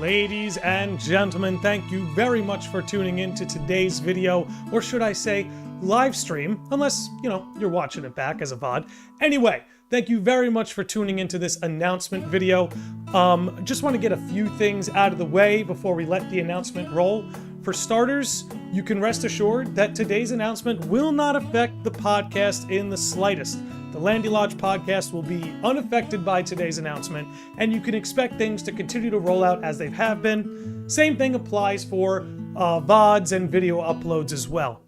Ladies and gentlemen, thank you very much for tuning in to today's video, or should I say live stream, unless, you're watching it back as a VOD. Anyway, thank you very much for tuning into this announcement video. Just want to get a few things out of the way before we let the announcement roll. For starters, you can rest assured that today's announcement will not affect the podcast in the slightest. The Landy Lodge podcast will be unaffected by today's announcement, and you can expect things to continue to roll out as they have been. Same thing applies for VODs and video uploads as well.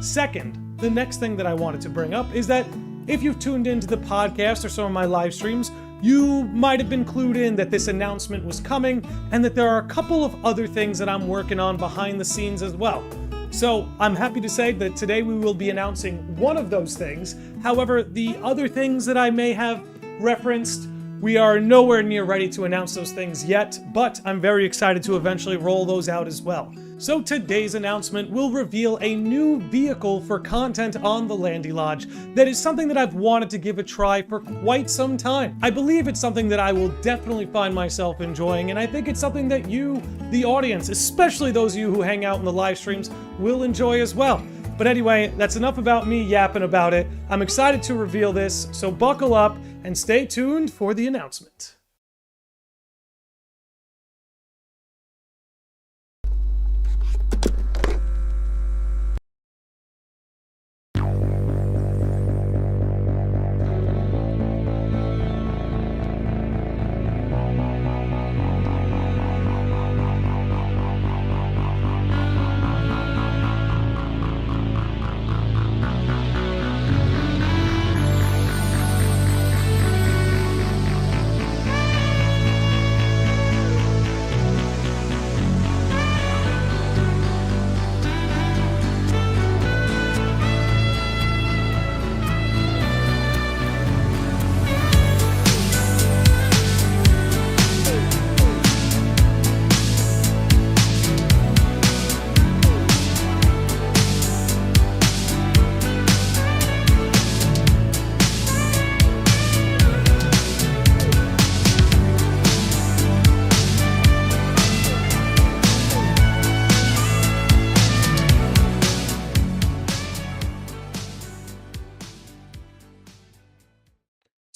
Second, the next thing that I wanted to bring up is that if you've tuned into the podcast or some of my live streams, you might have been clued in that this announcement was coming and that there are a couple of other things that I'm working on behind the scenes as well. So I'm happy to say that today we will be announcing one of those things. However, the other things that I may have referenced, we are nowhere near ready to announce those things yet, but I'm very excited to eventually roll those out as well. So today's announcement will reveal a new vehicle for content on the Landy Lodge that is something that I've wanted to give a try for quite some time. I believe it's something that I will definitely find myself enjoying, and I think it's something that you, the audience, especially those of you who hang out in the live streams, will enjoy as well. But anyway, that's enough about me yapping about it. I'm excited to reveal this, so buckle up and stay tuned for the announcement.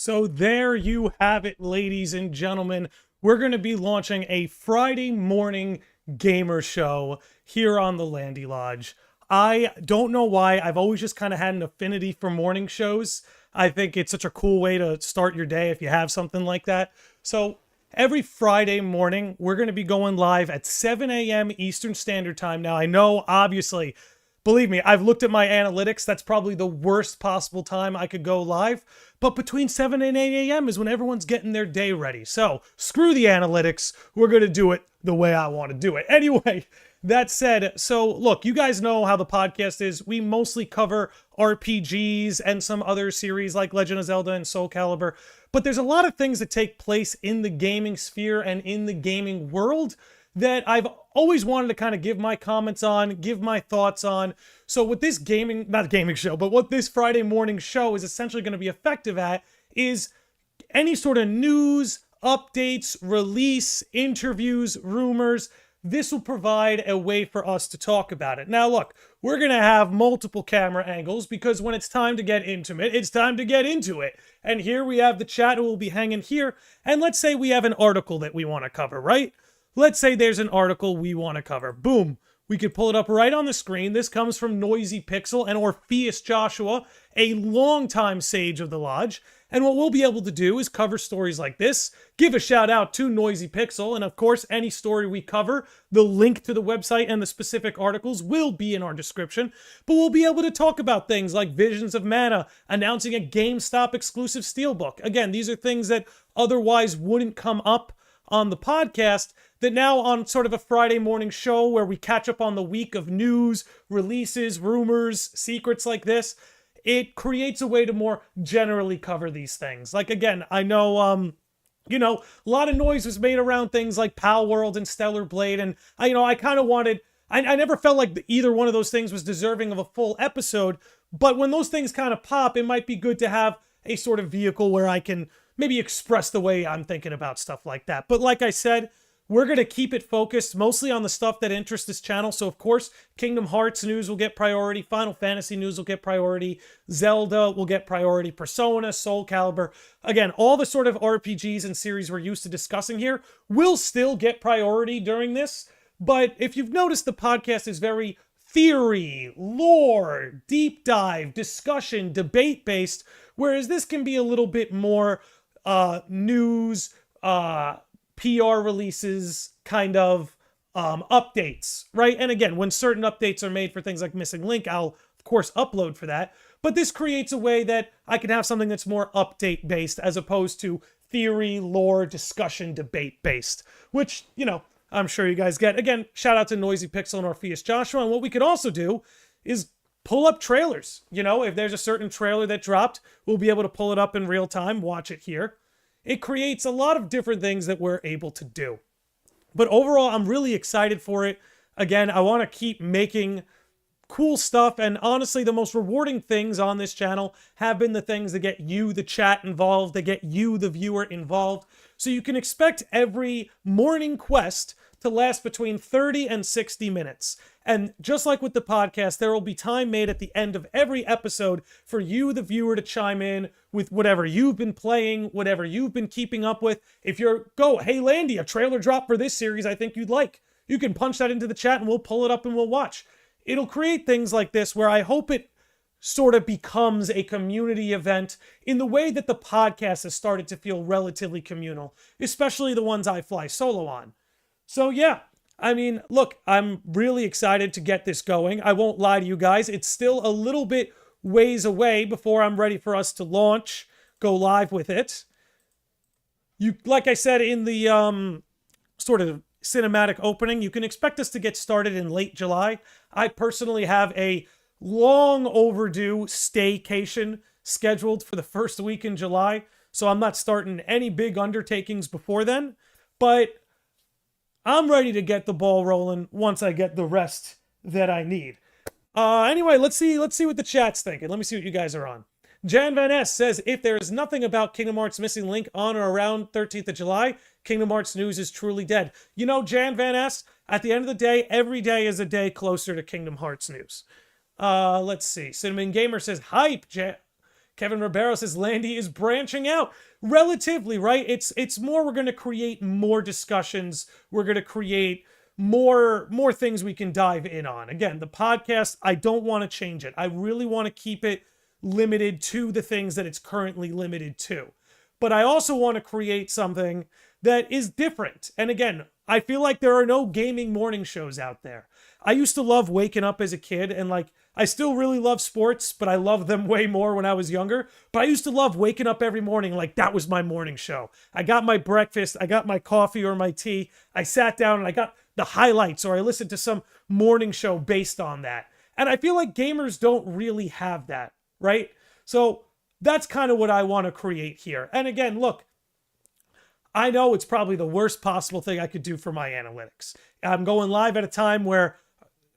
So there you have it, ladies and gentlemen. We're going to be launching a Friday morning gamer show here on the Landy Lodge. I don't know why. I've always just kind of had an affinity for morning shows. I think it's such a cool way to start your day if you have something like that. So every Friday morning, we're going to be going live at 7 a.m. Eastern Standard Time. Now, I know, obviously, believe me, I've looked at my analytics. That's probably the worst possible time I could go live. But between 7 and 8 a.m. is when everyone's getting their day ready. So screw the analytics. We're going to do it the way I want to do it. Anyway, that said, so look, you guys know how the podcast is. We mostly cover RPGs and some other series like Legend of Zelda and Soul Calibur. But there's a lot of things that take place in the gaming sphere and in the gaming world that I've always wanted to kind of give my comments on, give my thoughts on. So what this what this Friday morning show is essentially going to be effective at is any sort of news, updates, release, interviews, rumors. This will provide a way for us to talk about it. Now look, we're going to have multiple camera angles because when it's time to get intimate, it's time to get into it. And here we have the chat who will be hanging here. And let's say we have an article that we want to cover, right? Let's say there's an article we want to cover. Boom. We could pull it up right on the screen. This comes from Noisy Pixel and Orpheus Joshua, a longtime sage of the Lodge. And what we'll be able to do is cover stories like this, give a shout out to Noisy Pixel, and of course, any story we cover, the link to the website and the specific articles will be in our description. But we'll be able to talk about things like Visions of Mana, announcing a GameStop exclusive Steelbook. Again, these are things that otherwise wouldn't come up on the podcast, that now on sort of a Friday morning show where we catch up on the week of news, releases, rumors, secrets like this, it creates a way to more generally cover these things. Like, again, I know, a lot of noise was made around things like Pal World and Stellar Blade, and I kind of wanted, I never felt like either one of those things was deserving of a full episode, but when those things kind of pop, it might be good to have a sort of vehicle where I can maybe express the way I'm thinking about stuff like that. But like I said, we're going to keep it focused mostly on the stuff that interests this channel. So, of course, Kingdom Hearts news will get priority. Final Fantasy news will get priority. Zelda will get priority. Persona, Soul Calibur. Again, all the sort of RPGs and series we're used to discussing here will still get priority during this. But if you've noticed, the podcast is very theory, lore, deep dive, discussion, debate-based, whereas this can be a little bit more news, PR releases, kind of updates, right? And again, when certain updates are made for things like Missing Link, I'll, of course, upload for that. But this creates a way that I can have something that's more update-based as opposed to theory, lore, discussion, debate-based, which, you know, I'm sure you guys get. Again, shout out to Noisy Pixel and Orpheus Joshua. And what we could also do is pull up trailers. You know, if there's a certain trailer that dropped, we'll be able to pull it up in real time, watch it here. It creates a lot of different things that we're able to do. But overall, I'm really excited for it. Again, I want to keep making cool stuff. And honestly, the most rewarding things on this channel have been the things that get you, the chat, involved, that get you, the viewer, involved. So you can expect every morning quest to last between 30 and 60 minutes. And just like with the podcast, there will be time made at the end of every episode for you, the viewer, to chime in with whatever you've been playing, whatever you've been keeping up with. If you're, hey Landy, a trailer drop for this series I think you'd like. You can punch that into the chat and we'll pull it up and we'll watch. It'll create things like this where I hope it sort of becomes a community event in the way that the podcast has started to feel relatively communal, especially the ones I fly solo on. So yeah, I mean, look, I'm really excited to get this going. I won't lie to you guys. It's still a little bit ways away before I'm ready for us to launch, go live with it. Like I said in the sort of cinematic opening, you can expect us to get started in late July. I personally have a long overdue staycation scheduled for the first week in July, so I'm not starting any big undertakings before then, but I'm ready to get the ball rolling once I get the rest that I need. Anyway, let's see what the chat's thinking. Let me see what you guys are on. Jan Van S says, if there is nothing about Kingdom Hearts Missing Link on or around 13th of July, Kingdom Hearts news is truly dead. You know, Jan Van S, at the end of the day, every day is a day closer to Kingdom Hearts news. Let's see. Cinnamon Gamer says, hype. Kevin Ribeiro says, Landy is branching out. Relatively, right? It's more, we're going to create more discussions. We're going to create more things we can dive in on. Again, the podcast, I don't want to change it. I really want to keep it limited to the things that it's currently limited to. But I also want to create something that is different. And again, I feel like there are no gaming morning shows out there. I used to love waking up as a kid, and like, I still really love sports, but I loved them way more when I was younger. But I used to love waking up every morning like that was my morning show. I got my breakfast, I got my coffee or my tea, I sat down and I got the highlights, or I listened to some morning show based on that. And I feel like gamers don't really have that, right? So that's kind of what I want to create here. And again, look, I know it's probably the worst possible thing I could do for my analytics. I'm going live at a time where,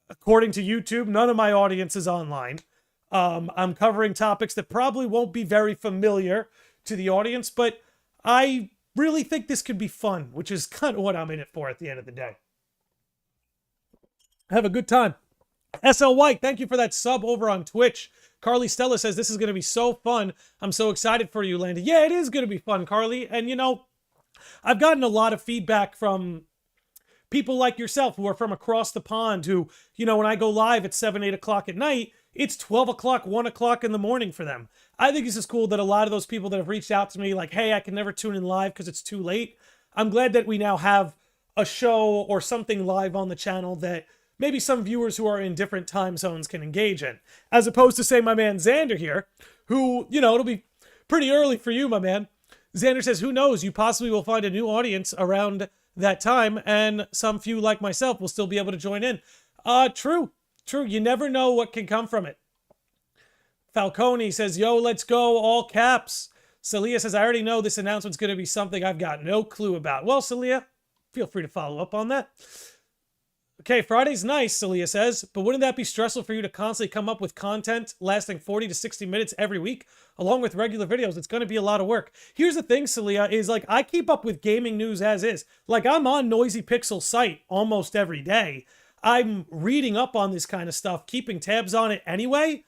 according to YouTube, none of my audience is online. I'm covering topics that probably won't be very familiar to the audience, but I really think this could be fun, which is kind of what I'm in it for at the end of the day. Have a good time. SL White, thank you for that sub over on Twitch. Carly Stella says, this is going to be so fun. I'm so excited for you, Landy. Yeah, it is going to be fun, Carly. And, you know, I've gotten a lot of feedback from people like yourself who are from across the pond who, you know, when I go live at 7, 8 o'clock at night, it's 12 o'clock, 1 o'clock in the morning for them. I think this is cool that a lot of those people that have reached out to me like, hey, I can never tune in live because it's too late. I'm glad that we now have a show or something live on the channel that maybe some viewers who are in different time zones can engage in. As opposed to, say, my man Xander here, who, you know, it'll be pretty early for you, my man. Xander says, who knows, you possibly will find a new audience around that time, and some few like myself will still be able to join in. True. You never know what can come from it. Falcone says, yo, let's go, all caps. Celia says, I already know this announcement's going to be something I've got no clue about. Well, Celia, feel free to follow up on that. Okay, Friday's nice, Celia says, but wouldn't that be stressful for you to constantly come up with content lasting 40 to 60 minutes every week, along with regular videos? It's going to be a lot of work. Here's the thing, Celia, is like I keep up with gaming news as is. Like I'm on Noisy Pixel's site almost every day. I'm reading up on this kind of stuff, keeping tabs on it anyway.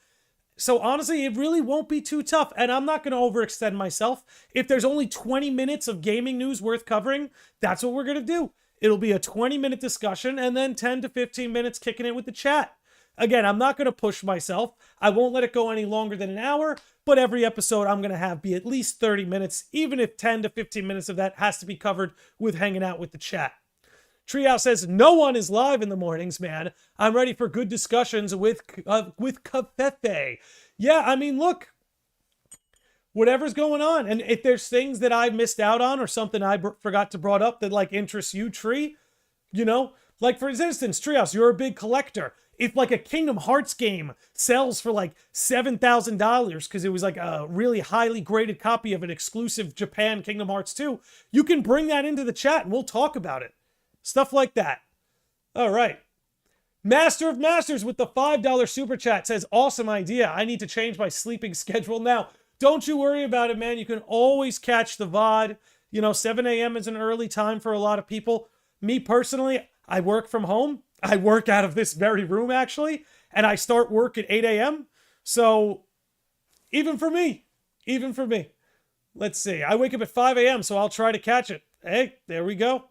So honestly, it really won't be too tough, and I'm not going to overextend myself. If there's only 20 minutes of gaming news worth covering, that's what we're going to do. It'll be a 20-minute discussion and then 10 to 15 minutes kicking it with the chat. Again, I'm not going to push myself. I won't let it go any longer than an hour, but every episode I'm going to have be at least 30 minutes, even if 10 to 15 minutes of that has to be covered with hanging out with the chat. Treehouse says, no one is live in the mornings, man. I'm ready for good discussions with Cafefe. Yeah, I mean, look, whatever's going on. And if there's things that I missed out on or something I forgot to brought up that like interests you, Tree, you know, like for instance, Treehouse, you're a big collector. If like a Kingdom Hearts game sells for like $7,000 because it was like a really highly graded copy of an exclusive Japan Kingdom Hearts 2, you can bring that into the chat and we'll talk about it. Stuff like that. All right. Master of Masters with the $5 super chat says, awesome idea. I need to change my sleeping schedule now. Don't you worry about it, man. You can always catch the VOD. You know, 7 a.m. is an early time for a lot of people. Me personally, I work from home. I work out of this very room, actually. And I start work at 8 a.m. So even for me, let's see. I wake up at 5 a.m., so I'll try to catch it. Hey, there we go.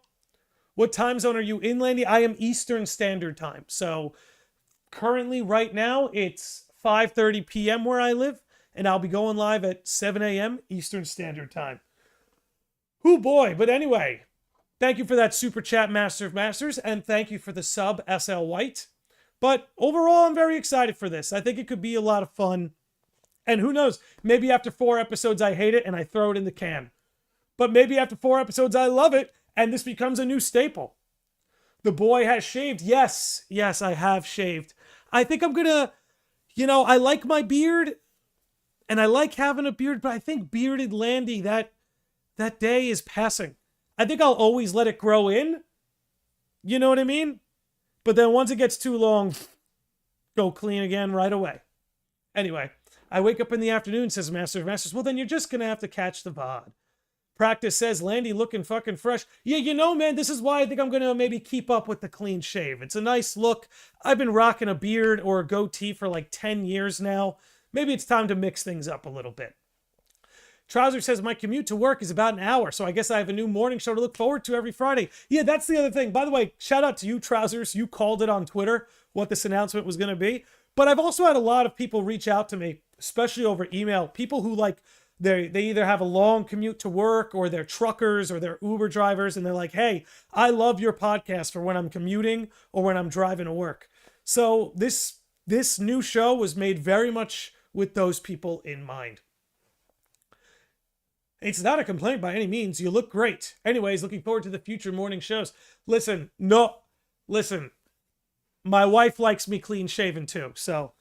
What time zone are you in, Landy? I am Eastern Standard Time. So currently, right now, it's 5:30 p.m. where I live, and I'll be going live at 7 a.m. Eastern Standard Time. Oh boy, but anyway, thank you for that super chat, Master of Masters, and thank you for the sub, SL White. But overall, I'm very excited for this. I think it could be a lot of fun. And who knows, maybe after 4 episodes I hate it and I throw it in the can. But maybe after 4 episodes I love it, and this becomes a new staple. The boy has shaved. Yes, I have shaved. I think I'm gonna, I like my beard, and I like having a beard, but I think bearded Landy, that day is passing. I think I'll always let it grow in. You know what I mean? But then once it gets too long, go clean again right away. Anyway, I wake up in the afternoon, says Master of Masters. Well, then you're just gonna have to catch the VOD. Practice says, Landy looking fucking fresh. Yeah, man, this is why I think I'm going to maybe keep up with the clean shave. It's a nice look. I've been rocking a beard or a goatee for like 10 years now. Maybe it's time to mix things up a little bit. Trouser says, my commute to work is about an hour, so I guess I have a new morning show to look forward to every Friday. Yeah, that's the other thing. By the way, shout out to you, Trousers. You called it on Twitter what this announcement was going to be. But I've also had a lot of people reach out to me, especially over email. People who like, they either have a long commute to work or they're truckers or they're Uber drivers. And they're like, hey, I love your podcast for when I'm commuting or when I'm driving to work. So this new show was made very much with those people in mind. It's not a complaint by any means. You look great. Anyways, looking forward to the future morning shows. Listen. My wife likes me clean shaven too. So,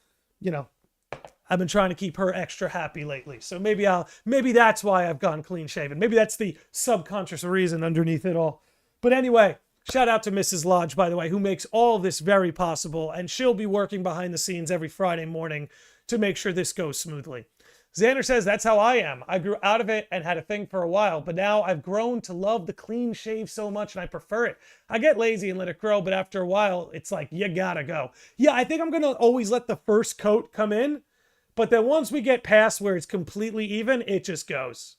I've been trying to keep her extra happy lately. So maybe that's why I've gone clean shaven. Maybe that's the subconscious reason underneath it all. But anyway, shout out to Mrs. Lodge, by the way, who makes all this very possible. And she'll be working behind the scenes every Friday morning to make sure this goes smoothly. Xander says, that's how I am. I grew out of it and had a thing for a while, but now I've grown to love the clean shave so much and I prefer it. I get lazy and let it grow, but after a while, it's like, you gotta go. Yeah, I think I'm going to always let the first coat come in. But then once we get past where it's completely even, it just goes.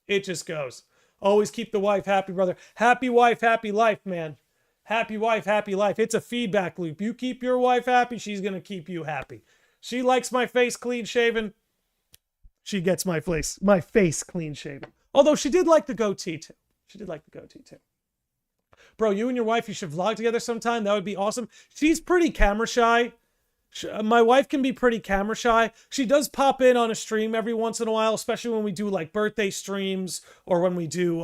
It just goes. Always keep the wife happy, brother. Happy wife, happy life, man. Happy wife, happy life. It's a feedback loop. You keep your wife happy, she's going to keep you happy. She likes my face clean shaven. She gets my face clean shaven. Although she did like the goatee too. Bro, you and your wife, you should vlog together sometime. That would be awesome. She's pretty camera shy. My wife can be pretty camera shy. She does pop in on a stream every once in a while, especially when we do like birthday streams or when we do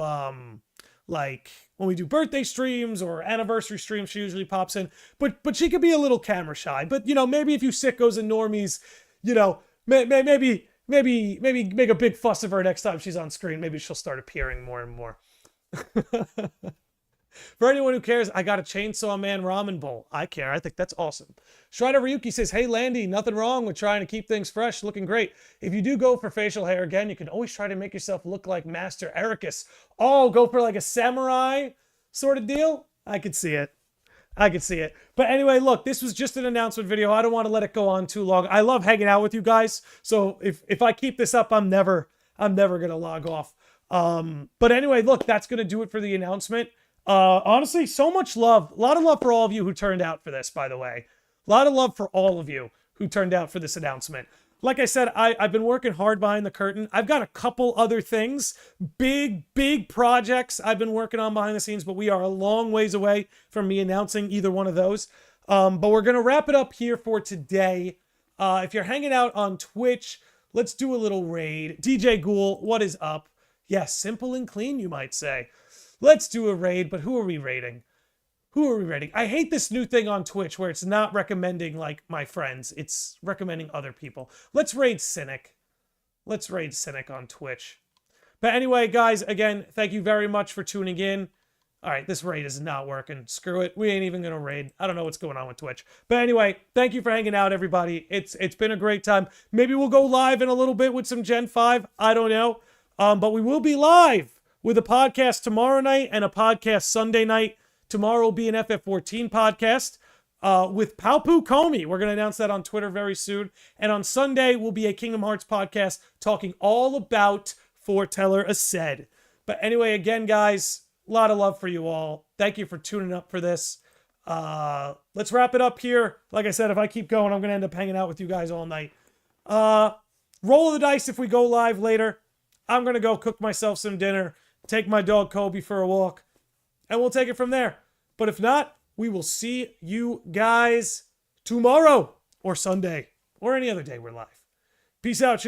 birthday streams or anniversary streams. She usually pops in, but she could be a little camera shy. But maybe if you sickos and normies, maybe make a big fuss of her next time she's on screen. Maybe she'll start appearing more and more. For anyone who cares, I got a Chainsaw Man ramen bowl. I care. I think that's awesome. Strider Ryuki says, hey, Landy, nothing wrong with trying to keep things fresh, looking great. If you do go for facial hair again, you can always try to make yourself look like Master Ericus. Oh, go for like a samurai sort of deal? I could see it. I could see it. But anyway, look, this was just an announcement video. I don't want to let it go on too long. I love hanging out with you guys. So if I keep this up, I'm never going to log off. But anyway, look, that's going to do it for the announcement. Honestly, so much love. A lot of love for all of you who turned out for this, by the way. A lot of love for all of you who turned out for this announcement. Like I said, I've been working hard behind the curtain. I've got a couple other things, big projects I've been working on behind the scenes, but we are a long ways away from me announcing either one of those. But we're going to wrap it up here for today. If you're hanging out on Twitch, let's do a little raid. DJ Ghoul, what is up? Yes, simple and clean, you might say. Let's do a raid, but who are we raiding? Who are we raiding? I hate this new thing on Twitch where it's not recommending, like, my friends. It's recommending other people. Let's raid Cynic. Let's raid Cynic on Twitch. But anyway, guys, again, thank you very much for tuning in. All right, this raid is not working. Screw it. We ain't even going to raid. I don't know what's going on with Twitch. But anyway, thank you for hanging out, everybody. It's been a great time. Maybe we'll go live in a little bit with some Gen 5. I don't know. But we will be live with a podcast tomorrow night and a podcast Sunday night. Tomorrow will be an FF14 podcast with Palpu Komi. We're going to announce that on Twitter very soon. And on Sunday will be a Kingdom Hearts podcast talking all about Foreteller Aced. But anyway, again, guys, a lot of love for you all. Thank you for tuning up for this. Let's wrap it up here. Like I said, if I keep going, I'm going to end up hanging out with you guys all night. Roll of the dice if we go live later. I'm going to go cook myself some dinner, take my dog Kobe for a walk, and we'll take it from there. But if not, we will see you guys tomorrow or Sunday or any other day we're live. Peace out,